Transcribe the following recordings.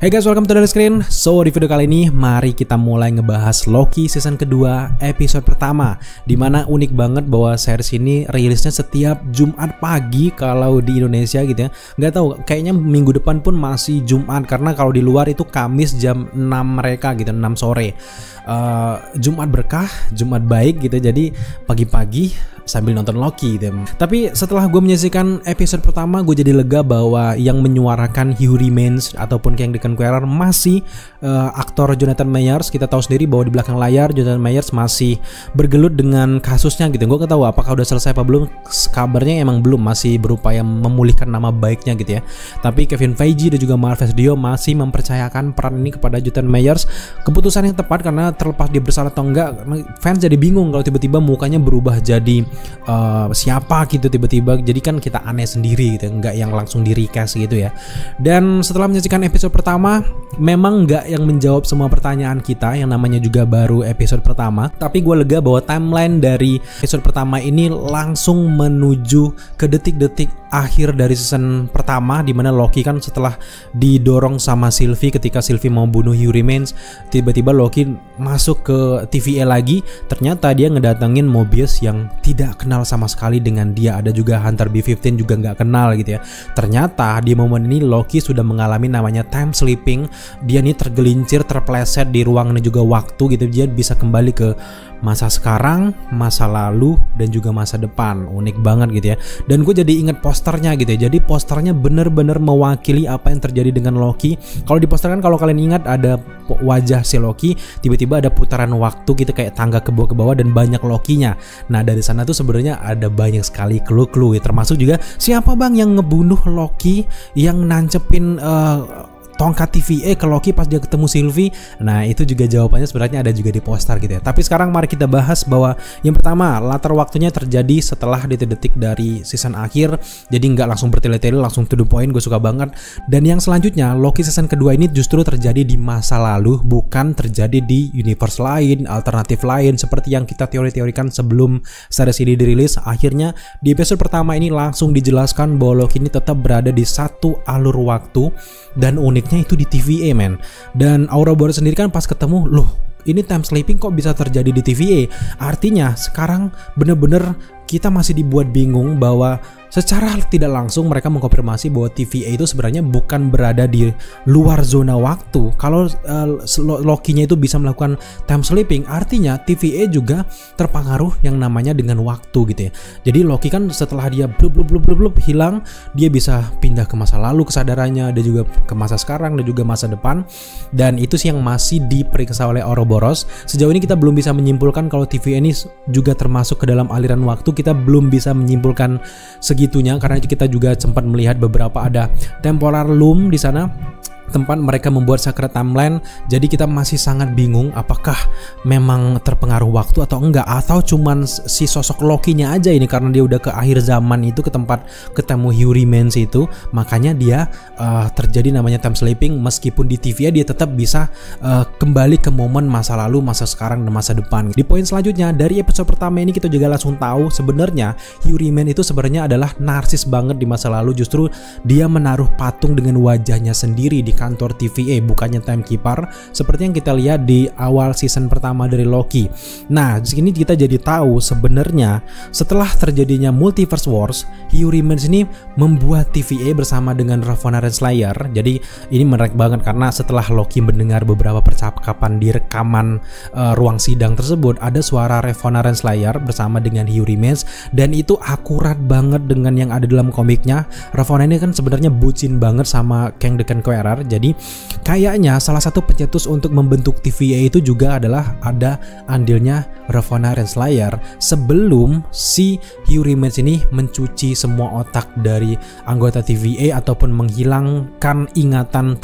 Hey guys, welcome to the screen. So di video kali ini mari kita mulai ngebahas Loki season kedua episode pertama, dimana unik banget bahwa series ini rilisnya setiap Jumat pagi kalau di Indonesia gitu ya. Nggak tahu, kayaknya minggu depan pun masih Jumat, karena kalau di luar itu Kamis jam 6 mereka gitu, 6 sore. Jumat berkah, Jumat baik gitu, jadi pagi-pagi sambil nonton Loki gitu. Tapi setelah gue menyaksikan episode pertama, gue jadi lega bahwa yang menyuarakan Hugh Remains ataupun Kang Deacon Quarrer masih aktor Jonathan Majors. Kita tahu sendiri bahwa di belakang layar Jonathan Majors masih bergelut dengan kasusnya gitu. Gue gak tahu apakah udah selesai apa belum. Kabarnya emang belum, masih berupaya memulihkan nama baiknya gitu ya. Tapi Kevin Feige dan juga Marvel Studios masih mempercayakan peran ini kepada Jonathan Majors. Keputusan yang tepat, karena terlepas dia bersalah atau enggak, fans jadi bingung kalau tiba-tiba mukanya berubah jadi siapa gitu tiba-tiba. Jadi kan kita aneh sendiri gitu, nggak yang langsung di recast gitu ya. Dan setelah menyaksikan episode pertama, memang nggak yang menjawab semua pertanyaan kita, yang namanya juga baru episode pertama. Tapi gue lega bahwa timeline dari episode pertama ini langsung menuju ke detik-detik akhir dari season pertama, dimana Loki kan setelah didorong sama Sylvie ketika Sylvie mau bunuh Hugh Remains, tiba-tiba Loki masuk ke TVA lagi. Ternyata dia ngedatengin Mobius yang tidak kenal sama sekali dengan dia. Ada juga Hunter B-15 juga nggak kenal gitu ya. Ternyata di momen ini Loki sudah mengalami namanya time sleeping. Dia nih tergelincir, terpleset di ruang dan juga waktu gitu. Dia bisa kembali ke masa sekarang, masa lalu, dan juga masa depan. Unik banget gitu ya. Dan gue jadi inget posternya gitu ya. Jadi posternya bener-bener mewakili apa yang terjadi dengan Loki. Kalau di poster kan, kalau kalian ingat, ada wajah si Loki, tiba-tiba ada putaran waktu gitu kayak tangga ke bawah dan banyak Lokinya. Nah dari sana tuh sebenarnya ada banyak sekali clue-clue ya. Termasuk juga siapa bang yang ngebunuh Loki, yang nancepin tongkat TVA ke Loki pas dia ketemu Sylvie. Nah itu juga jawabannya sebenarnya ada juga di poster gitu ya. Tapi sekarang mari kita bahas bahwa yang pertama, latar waktunya terjadi setelah detik-detik dari season akhir. Jadi nggak langsung bertele-tele, langsung to the point. Gue suka banget. Dan yang selanjutnya, Loki season kedua ini justru terjadi di masa lalu, bukan terjadi di universe lain, alternatif lain seperti yang kita teori-teorikan sebelum series ini dirilis. Akhirnya di episode pertama ini langsung dijelaskan bahwa Loki ini tetap berada di satu alur waktu, dan uniknya itu di TVA men. Dan Ouroboros sendiri kan pas ketemu, loh ini time sleeping kok bisa terjadi di TVA. Artinya sekarang bener-bener kita masih dibuat bingung bahwa secara tidak langsung mereka mengkonfirmasi bahwa TVA itu sebenarnya bukan berada di luar zona waktu. Kalau Loki-nya itu bisa melakukan time sleeping, artinya TVA juga terpengaruh yang namanya dengan waktu gitu ya. Jadi Loki kan setelah dia blub hilang, dia bisa pindah ke masa lalu kesadarannya, dan juga ke masa sekarang dan juga masa depan. Dan itu sih yang masih diperiksa oleh Ouroboros. Sejauh ini kita belum bisa menyimpulkan kalau TVA ini juga termasuk ke dalam aliran waktu. Kita belum bisa menyimpulkan segitunya, karena kita juga sempat melihat beberapa ada temporal loom di sana, tempat mereka membuat secret timeline. Jadi kita masih sangat bingung apakah memang terpengaruh waktu atau enggak, atau cuman si sosok Loki-nya aja ini karena dia udah ke akhir zaman itu, ke tempat ketemu Hugh Remains itu, makanya dia terjadi namanya time sleeping. Meskipun di TVA dia tetap bisa kembali ke momen masa lalu, masa sekarang, dan masa depan. Di poin selanjutnya, dari episode pertama ini kita juga langsung tahu sebenarnya Hugh Remains itu sebenarnya adalah narsis banget di masa lalu. Justru dia menaruh patung dengan wajahnya sendiri di kantor TVA, bukannya timekeeper seperti yang kita lihat di awal season pertama dari Loki. Nah, di sini kita jadi tahu sebenarnya setelah terjadinya Multiverse Wars, Hugh Remains ini membuat TVA bersama dengan Ravonna Renslayer. Jadi ini menarik banget karena setelah Loki mendengar beberapa percakapan di rekaman ruang sidang tersebut, ada suara Ravonna Renslayer bersama dengan Hugh Remains, dan itu akurat banget dengan yang ada dalam komiknya. Ravonna ini kan sebenarnya bucin banget sama Kang Deacon Quarrer. Jadi kayaknya salah satu pencetus untuk membentuk TVA itu juga adalah ada andilnya Ravonna Renslayer sebelum si Hugh Remains ini mencuci semua otak dari anggota TVA ataupun menghilangkan ingatan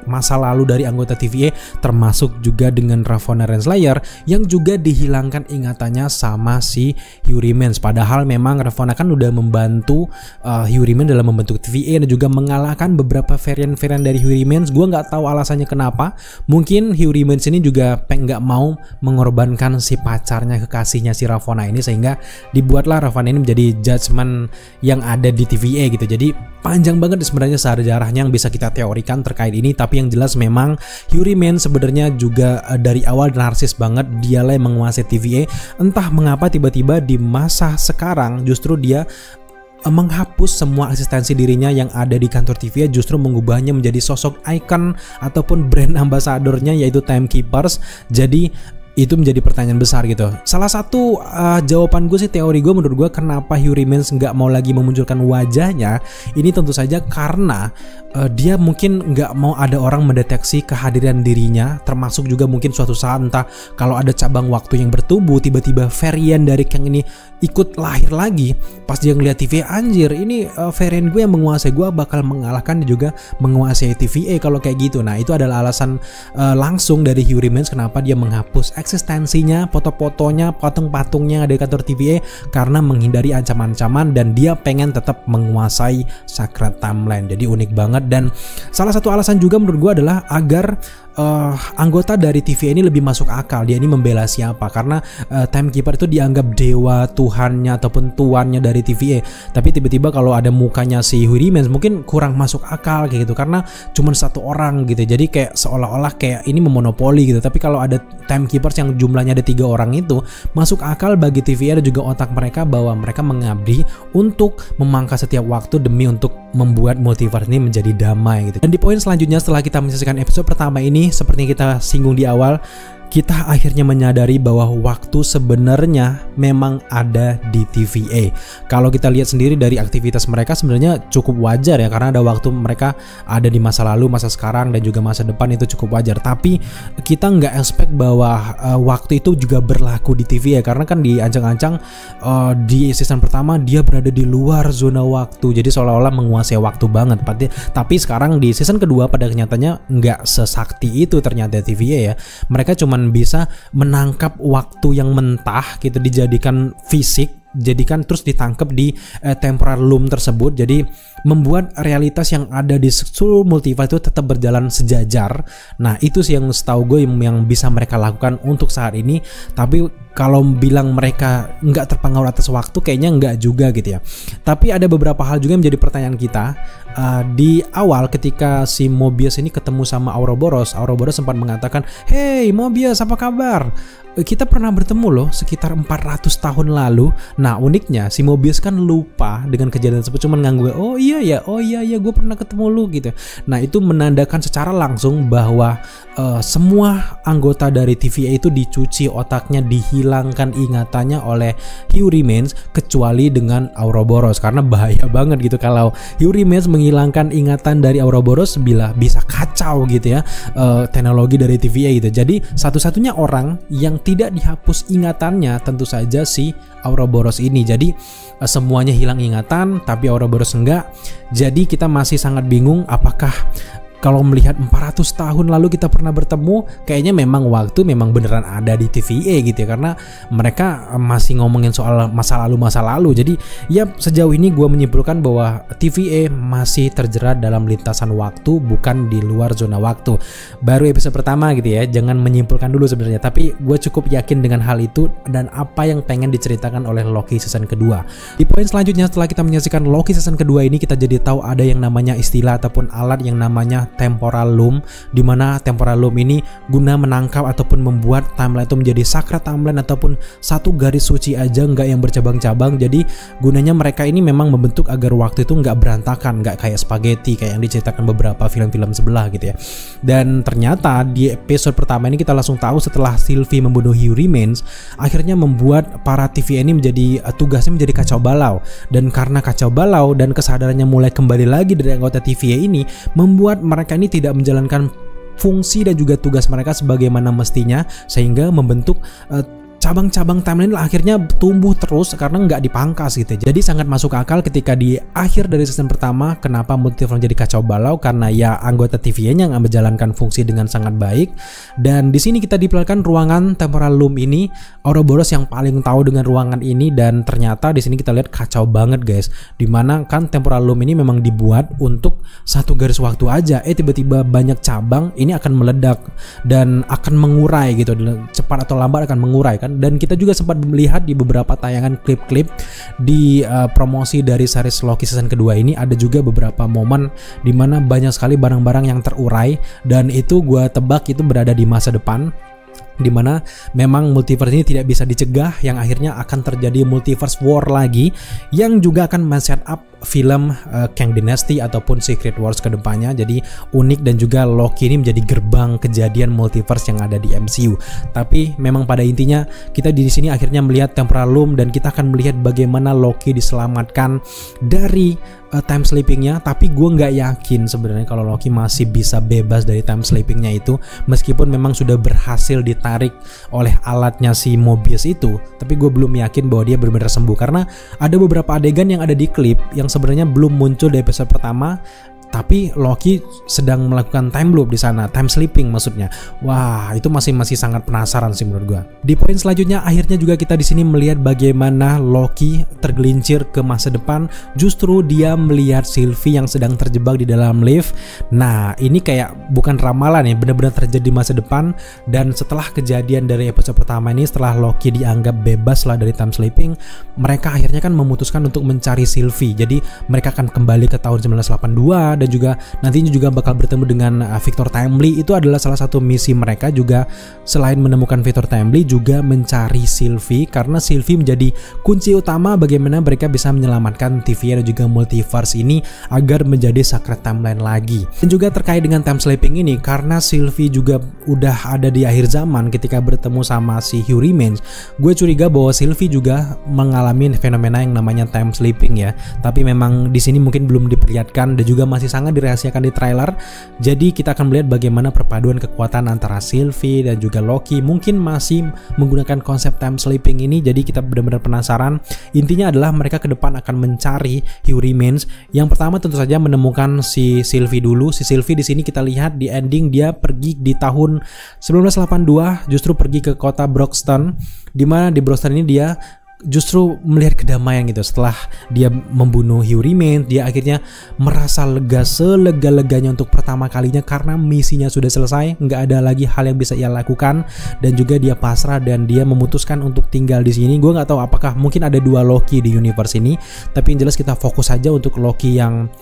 masa lalu dari anggota TVA, termasuk juga dengan Ravonna Renslayer yang juga dihilangkan ingatannya sama si Hugh Remains. Padahal memang Ravonna kan udah membantu Hugh Remains dalam membentuk TVA dan juga mengalahkan beberapa varian-varian dari Hugh Remains. Gue nggak tahu alasannya kenapa. Mungkin Hugh Remains ini juga nggak mau mengorbankan si pacarnya, kekasihnya si Ravonna ini, sehingga dibuatlah Ravonna ini menjadi judgement yang ada di TVA gitu. Jadi panjang banget sebenarnya sejarahnya yang bisa kita teorikan terkait ini. Tapi yang jelas memang Yuri Man sebenarnya juga dari awal narsis banget. Dialah yang menguasai TVA. Entah mengapa tiba-tiba di masa sekarang justru dia menghapus semua eksistensi dirinya yang ada di kantor TVA, justru mengubahnya menjadi sosok ikon ataupun brand ambasadornya, yaitu Timekeepers. Jadi itu menjadi pertanyaan besar gitu. Salah satu jawaban gue sih, teori gue, menurut gue kenapa Yuri Mans nggak mau lagi memunculkan wajahnya, ini tentu saja karena dia mungkin nggak mau ada orang mendeteksi kehadiran dirinya, termasuk juga mungkin suatu saat entah kalau ada cabang waktu yang bertumbuh, tiba-tiba varian dari Kang ini ikut lahir lagi. Pas dia ngeliat TVA, anjir ini varian gue yang menguasai, gue bakal mengalahkan dan juga menguasai TVA kalau kayak gitu. Nah itu adalah alasan langsung dari Yuri Mans kenapa dia menghapus eksistensinya, foto-fotonya, patung-patungnya dari kantor TVA, karena menghindari ancaman-ancaman dan dia pengen tetap menguasai Sacred Timeline. Jadi unik banget. Dan salah satu alasan juga menurut gue adalah agar anggota dari TVA ini lebih masuk akal. Dia ini membela siapa? Karena Timekeeper itu dianggap dewa, tuhannya ataupun tuannya dari TVA. Tapi tiba-tiba kalau ada mukanya si Yuri Mans mungkin kurang masuk akal kayak gitu, karena cuma satu orang gitu. Jadi kayak seolah-olah kayak ini memonopoli gitu. Tapi kalau ada Timekeepers yang jumlahnya ada 3 orang itu, masuk akal bagi TVA dan juga otak mereka bahwa mereka mengabdi untuk memangkas setiap waktu demi untuk membuat multiverse ini menjadi damai gitu. Dan di poin selanjutnya, setelah kita menyelesaikan episode pertama ini, seperti yang kita singgung di awal, kita akhirnya menyadari bahwa waktu sebenarnya memang ada di TVA. Kalau kita lihat sendiri dari aktivitas mereka sebenarnya cukup wajar ya, karena ada waktu mereka ada di masa lalu, masa sekarang, dan juga masa depan, itu cukup wajar. Tapi kita nggak expect bahwa waktu itu juga berlaku di TVA, karena kan diancang-ancang di season pertama dia berada di luar zona waktu, jadi seolah-olah menguasai waktu banget. Tapi sekarang di season kedua pada kenyataannya nggak sesakti itu ternyata TVA ya. Mereka cuma bisa menangkap waktu yang mentah gitu, dijadikan fisik, jadikan terus ditangkap di temporal loom tersebut. Jadi membuat realitas yang ada di seluruh multiverse itu tetap berjalan sejajar. Nah itu sih yang setahu gue yang bisa mereka lakukan untuk saat ini. Tapi kalau bilang mereka nggak terpengaruh atas waktu, kayaknya nggak juga gitu ya. Tapi ada beberapa hal juga yang menjadi pertanyaan kita. Di awal ketika si Mobius ini ketemu sama Ouroboros sempat mengatakan, "Hey Mobius, apa kabar? Kita pernah bertemu loh sekitar 400 tahun lalu." Nah uniknya si Mobius kan lupa dengan kejadian tersebut, cuman ngangguk, oh iya ya gue pernah ketemu lu gitu. Nah itu menandakan secara langsung bahwa semua anggota dari TVA itu dicuci otaknya, dihilangkan ingatannya oleh Yuri Mans, kecuali dengan Ouroboros. Karena bahaya banget gitu kalau Yuri Mans menghilangkan ingatan dari Ouroboros, bisa kacau gitu ya teknologi dari TVA gitu. Jadi satu-satunya orang yang tidak dihapus ingatannya tentu saja si Ouroboros ini. Jadi semuanya hilang ingatan, tapi Ouroboros enggak. Jadi kita masih sangat bingung apakah kalau melihat 400 tahun lalu kita pernah bertemu, kayaknya memang waktu memang beneran ada di TVA gitu ya, karena mereka masih ngomongin soal masa lalu. Jadi ya sejauh ini gue menyimpulkan bahwa TVA masih terjerat dalam lintasan waktu, bukan di luar zona waktu. Baru episode pertama gitu ya, jangan menyimpulkan dulu sebenarnya. Tapi gue cukup yakin dengan hal itu dan apa yang pengen diceritakan oleh Loki season kedua. Di poin selanjutnya, setelah kita menyaksikan Loki season kedua ini, kita jadi tahu ada yang namanya istilah ataupun alat yang namanya temporal loom, di mana temporal loom ini guna menangkap ataupun membuat timeline itu menjadi sacred timeline ataupun satu garis suci aja, nggak yang bercabang-cabang. Jadi gunanya mereka ini memang membentuk agar waktu itu nggak berantakan, nggak kayak spaghetti kayak yang diceritakan beberapa film-film sebelah gitu ya. Dan ternyata di episode pertama ini kita langsung tahu setelah Sylvie membunuh Yuri Mans, akhirnya membuat para TVA ini menjadi tugasnya menjadi kacau balau. Dan karena kacau balau dan kesadarannya mulai kembali lagi dari anggota TVA ini, membuat mereka ini tidak menjalankan fungsi dan juga tugas mereka sebagaimana mestinya, sehingga membentuk cabang-cabang timeline akhirnya tumbuh terus karena nggak dipangkas gitu. Jadi sangat masuk akal ketika di akhir dari season pertama kenapa multiverse jadi kacau balau, karena ya anggota TVA-nya nggak menjalankan fungsi dengan sangat baik. Dan di sini kita diperlihatkan ruangan temporal loom ini, Ouroboros yang paling tahu dengan ruangan ini, dan ternyata di sini kita lihat kacau banget guys. Dimana kan temporal loom ini memang dibuat untuk satu garis waktu aja, tiba-tiba banyak cabang, ini akan meledak dan akan mengurai gitu, cepat atau lambat akan mengurai kan. kan. Dan kita juga sempat melihat di beberapa tayangan klip-klip di promosi dari series Loki season kedua ini, ada juga beberapa momen dimana banyak sekali barang-barang yang terurai, dan itu gue tebak itu berada di masa depan, dimana memang multiverse ini tidak bisa dicegah, yang akhirnya akan terjadi multiverse war lagi, yang juga akan men-set up film Kang Dynasty ataupun Secret Wars ke depannya. Jadi unik, dan juga Loki ini menjadi gerbang kejadian multiverse yang ada di MCU. Tapi memang pada intinya kita di sini akhirnya melihat Temporal Loom, dan kita akan melihat bagaimana Loki diselamatkan dari time sleepingnya. Tapi gue nggak yakin sebenarnya kalau Loki masih bisa bebas dari time sleepingnya itu, meskipun memang sudah berhasil ditarik oleh alatnya si Mobius itu. Tapi gue belum yakin bahwa dia benar-benar sembuh, karena ada beberapa adegan yang ada di klip yang sebenarnya belum muncul di episode pertama, tapi Loki sedang melakukan time loop di sana, time sleeping maksudnya. Wah, itu masih sangat penasaran sih menurut gua. Di poin selanjutnya, akhirnya juga kita di sini melihat bagaimana Loki tergelincir ke masa depan. Justru dia melihat Sylvie yang sedang terjebak di dalam lift. Nah, ini kayak bukan ramalan ya, benar-benar terjadi di masa depan. Dan setelah kejadian dari episode pertama ini, setelah Loki dianggap bebas lah dari time sleeping, mereka akhirnya kan memutuskan untuk mencari Sylvie. Jadi mereka akan kembali ke tahun 1982, dan juga nantinya juga bakal bertemu dengan Victor Timely. Itu adalah salah satu misi mereka juga, selain menemukan Victor Timely, juga mencari Sylvie, karena Sylvie menjadi kunci utama bagaimana mereka bisa menyelamatkan TVA dan juga multiverse ini agar menjadi sacred timeline lagi. Dan juga terkait dengan time sleeping ini, karena Sylvie juga udah ada di akhir zaman ketika bertemu sama si Hugh Remains, gue curiga bahwa Sylvie juga mengalami fenomena yang namanya time sleeping ya. Tapi memang di sini mungkin belum diperlihatkan, dan juga masih sangat dirahasiakan di trailer. Jadi kita akan melihat bagaimana perpaduan kekuatan antara Sylvie dan juga Loki mungkin masih menggunakan konsep time sleeping ini. Jadi kita benar-benar penasaran. Intinya adalah mereka ke depan akan mencari Hugh Remains. Yang pertama tentu saja menemukan si Sylvie dulu. Si Sylvie di sini kita lihat di ending dia pergi di tahun 1982, justru pergi ke kota Broxton, di mana di Broxton ini dia justru melihat kedamaian gitu. Setelah dia membunuh Hugh Remains, dia akhirnya merasa lega selega-leganya untuk pertama kalinya, karena misinya sudah selesai, nggak ada lagi hal yang bisa ia lakukan, dan juga dia pasrah dan dia memutuskan untuk tinggal di sini. Gue nggak tahu apakah mungkin ada dua Loki di universe ini, tapi yang jelas kita fokus saja untuk Loki yang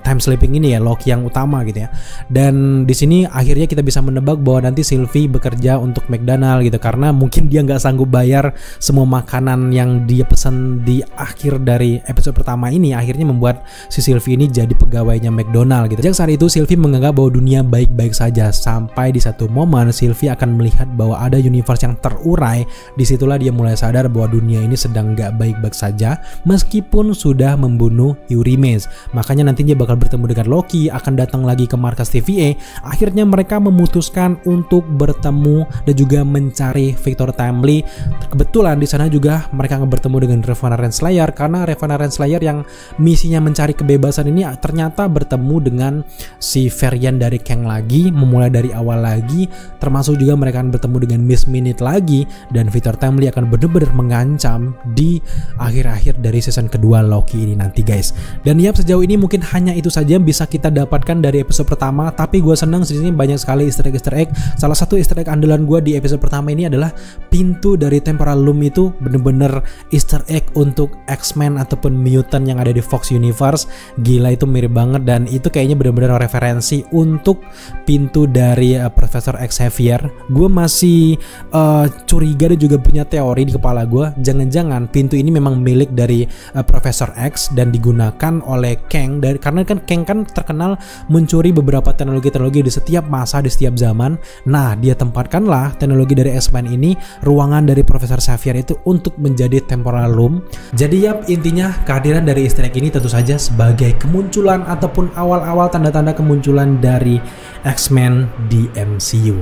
time sleeping ini ya, Loki yang utama gitu ya. Dan di sini akhirnya kita bisa menebak bahwa nanti Sylvie bekerja untuk McDonald gitu, karena mungkin dia nggak sanggup bayar semua makanan yang dia pesan di akhir dari episode pertama ini, akhirnya membuat si Sylvie ini jadi pegawainya McDonald gitu. Sejak saat itu Sylvie menganggap bahwa dunia baik-baik saja, sampai di satu momen Sylvie akan melihat bahwa ada universe yang terurai. Disitulah dia mulai sadar bahwa dunia ini sedang gak baik-baik saja, meskipun sudah membunuh Hugh Remains. Makanya nanti dia bakal bertemu dengan Loki, akan datang lagi ke markas TVA. Akhirnya mereka memutuskan untuk bertemu dan juga mencari Victor Timely. Kebetulan di sana juga mereka akan bertemu dengan Revenant Renslayer, karena Revenant Renslayer yang misinya mencari kebebasan ini ternyata bertemu dengan si varian dari Kang lagi, memulai dari awal lagi. Termasuk juga mereka akan bertemu dengan Miss Minute lagi, dan Victor Timely akan benar-benar mengancam di akhir-akhir dari season kedua Loki ini nanti guys. Dan ya, sejauh ini mungkin hanya itu saja yang bisa kita dapatkan dari episode pertama, tapi gue senang di sini banyak sekali easter egg. Salah satu easter egg andalan gue di episode pertama ini adalah pintu dari Temporal Loom itu bener-bener easter egg untuk X-Men ataupun mutant yang ada di Fox Universe. Gila, itu mirip banget, dan itu kayaknya bener-bener referensi untuk pintu dari Profesor Xavier. Gue masih curiga dan juga punya teori di kepala gue, jangan-jangan pintu ini memang milik dari Profesor X dan digunakan oleh Kang, karena kan Kang kan terkenal mencuri beberapa teknologi-teknologi di setiap masa, di setiap zaman. Nah, dia tempatkanlah teknologi dari X-Men ini, ruangan dari Profesor Xavier itu, untuk menjadi Temporal Loom. Jadi ya, intinya kehadiran dari easter egg ini tentu saja sebagai kemunculan ataupun awal-awal tanda-tanda kemunculan dari X-Men di MCU.